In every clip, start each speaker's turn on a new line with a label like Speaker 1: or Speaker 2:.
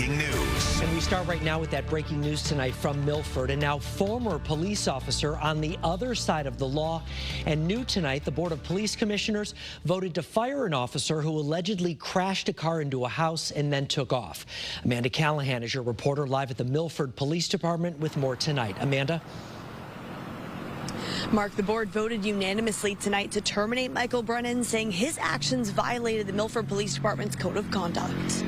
Speaker 1: breaking news.
Speaker 2: And we start right now with that breaking news tonight from Milford, and now former police officer on the other side of the law. And new tonight, the Board of Police Commissioners voted to fire an officer who allegedly crashed a car into a house and then took off. Amanda Callahan is your reporter live at the Milford Police Department with more tonight. Amanda?
Speaker 3: Mark, the board voted unanimously tonight to terminate Michael Brennan, saying his actions violated the Milford Police Department's code of conduct.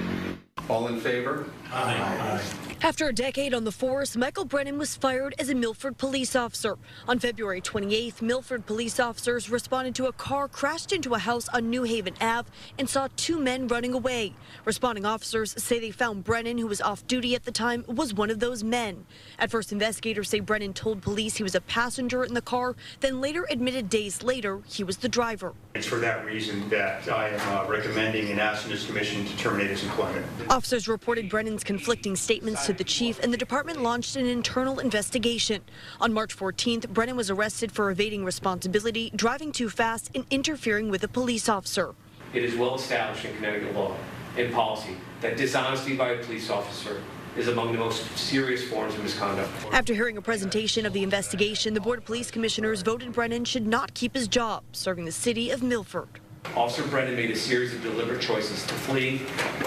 Speaker 4: All in favor?
Speaker 5: Aye.
Speaker 3: After a decade on the force, Michael Brennan was fired as a Milford police officer. On February 28th, Milford police officers responded to a car crashed into a house on New Haven Ave and saw two men running away. Responding officers say they found Brennan, who was off duty at the time, was one of those men. At first, investigators say Brennan told police he was a passenger in the car, then later admitted days later he was the driver.
Speaker 5: It's for that reason that I am recommending and asking this commission to terminate his employment.
Speaker 3: Officers reported Brennan's conflicting statements to the chief, and the department launched an internal investigation. On March 14th, Brennan was arrested for evading responsibility, driving too fast, and interfering with a police officer.
Speaker 6: It is well established in Connecticut law and policy that dishonesty by a police officer is among the most serious forms of misconduct.
Speaker 3: After hearing a presentation of the investigation, the Board of Police Commissioners voted Brennan should not keep his job, serving the city of Milford.
Speaker 6: Officer Brennan made a series of deliberate choices to flee,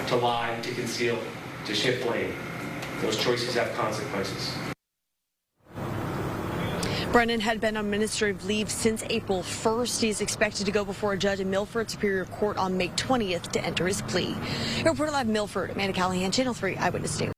Speaker 6: to lie, to conceal, to shift blame. Those choices have consequences.
Speaker 3: Brennan had been on administrative leave since April 1st. He is expected to go before a judge in Milford Superior Court on May 20th to enter his plea. Reporter live Milford, Amanda Callahan, Channel 3 Eyewitness News.